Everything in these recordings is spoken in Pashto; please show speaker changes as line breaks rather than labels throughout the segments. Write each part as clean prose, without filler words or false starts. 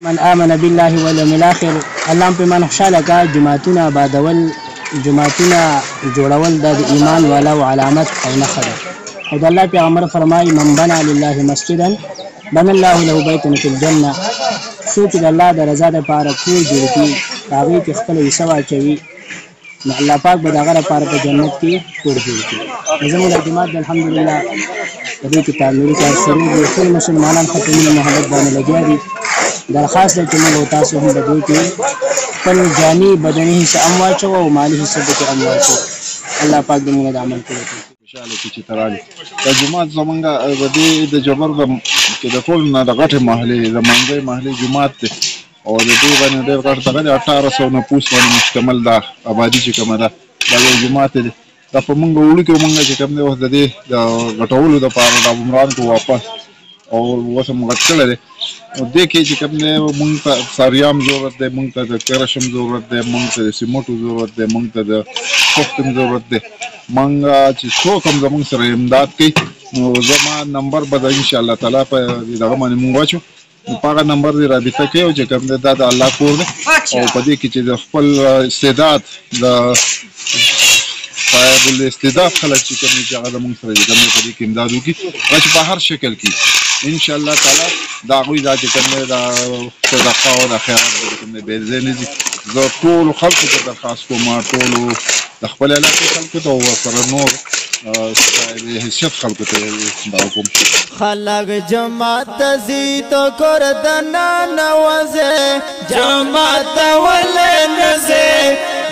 من آمن بالله واليوم الآخر الله په من خوشاله کا جماعتونه آبادول جماعتونه جوړول د ایمان والا علامت او نښه ده. او د الله پیغمبر فرمایي من بنا لله مسجدا بنى الله له بیتا فی الجنه. څوک چې د الله د رضا دپاره کور جوړ کړي هغې کې خپله حصه واچوي نو الله پاک به د هغه لپاره په جنت کې کور جوړ کړي. زموږ د جومات الحمدلله په دې کې تعمیري کار شروع دی. ټول مسلمانان ښه په مینه محبت باندې لګیا دي. درخواست دی چې موږ او تاسو هم په دې کې خپل جاني بدني حصه هم واچوو او مالي حصه پکې هم واچوو. الله پاک د موږ د عمل کولو
خوشحاله کړي چې ته رالې. دا جومات زمونږ د دې د جبر کې د ټولو نه د غټې محلې د منځۍ محلې جومات دی او د دې باندې ډېر غټ دغه دی 1800 نفوس باندې مشتمل ده آبادي چې کومه ده دا یو جومات دی. دا په موږ وړو کې موږ چې کوم دی اوس د دې د غټولو دپاره د عمران کو واپس او اوس هم غټ کړی دی. او دې کې چې کوم دی موږ ته ساریام ضرورت دی، موږ ته د کرشم ضرورت دی، موږ ته د سیمټو ضرورت دی، موږ ته د پختم ضرورت دی. موږ چې څوک هم زموږ سره امداد کوي نو زما نمبر به د انشاءالله تعالی په دغه باندې موږ واچو نو په هغه نمبر دې رابطه کوي او چې کوم دی دا د الله کور دی او په دې کې چې د خپل استعداد د صاحب الاستعداد خلک چې کوم چې هغه زموږ سره چې کوم دی په دې کې امداد وکړي هغه چې په هر شکل کې انشاءالله تعالی د هغوی دا چې کوم دی د صدقه او د خیرات چې کوم دی بې ځای نه ځي. زه ټولو خلکو ته درخواست کوم ټولو د خپل علاقې خلکو ته او ورسره نور صاحب حیثیت خلکو ته دا وکړم.
خلق جماعت ته ځي تو کور دننه نوځې جماعت ته ولې نه ځې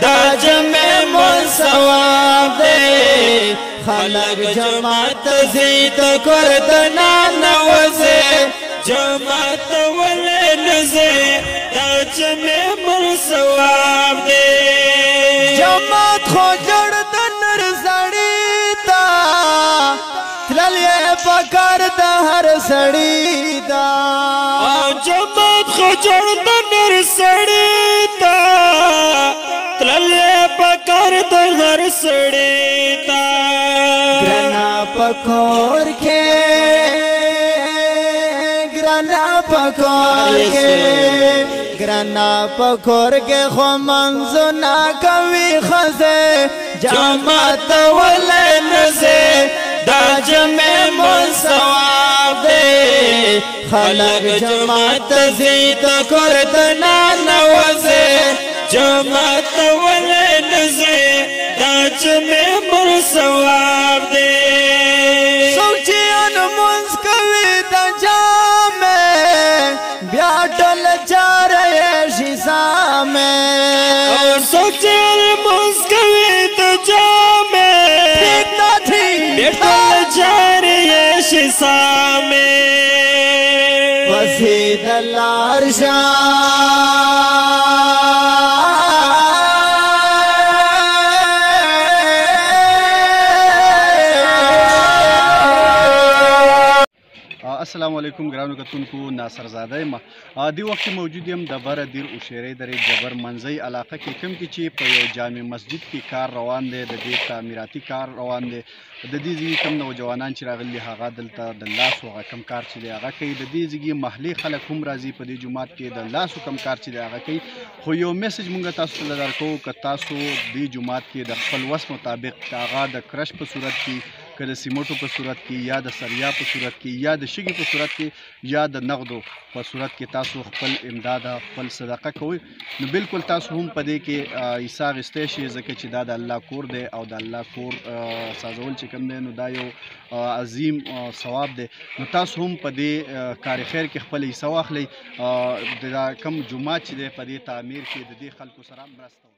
دا جمع مو ثواب دی. خلق جماعت ته ځي تو کور دننه نوځې جماعت ته ولې نه ځې دا جمع مو ثواب دی. جماعت خو جوړ د نر سړي تا تلل یې پکار د هر سړي دا جماعت خو جوړ د نر سړي تا تلل یې پکار د هر سړي تا ګرنا پکور کې ګرنا پکور کې ګرنا پکور کې خو منځو نا کوي خزه جماعت ولې نه ځې دا جمع مو ثواب دی. خلق جماعت ځي ته کور ته ننوځې جماعت ولې نه ځې دا جمع مو ثواب دی. څوک چې لمونځ کوي د جامع بیا ټول چارې شي سامې او څوک چې لمونځ کوي د جامع بیا ټول چارې شي سامې وسید لار
السلام علیکم ګرانو کتونکو، ناصر زاده یم. دې وخت موجود یم د بره دیر اوشیری درې جبر منځۍ علاقه کې کوم کې چې په یو جامع مسجد کې کار روان دی، د دې تعمیراتي کار روان دی. د دې ځای کوم نوجوانان چې راغلي هغه دلته د لاسو هغه کم کار چې دی هغه کوي. د دې ځای محلي خلک هم راځي په دې جومات کې د لاسو کم کار چې دی هغه کوي. خو یو میسج مونږ تاسو ته درکوو که تاسو دې جومات کې د خپل وس مطابق هغه د کرش په صورت کې که د سیمټو په صورت کې یا د سریا په صورت کې یا د شګې په صورت کې یا د نغدو په صورت کې تاسو خپل امداد خپل صدقه کوئ نو بالکل تاسو هم په دې کې حصه اخیستی شئ ځکه چې دا د الله کور دی او د الله کور سازول چې کوم دی نو دا یو عظیم ثواب دی. نو تاسو هم په دې کار خیر کې خپل حصه واخلئ. د کوم جومات چې دی په دې تعمیر کې د دې خلکو سره مرسته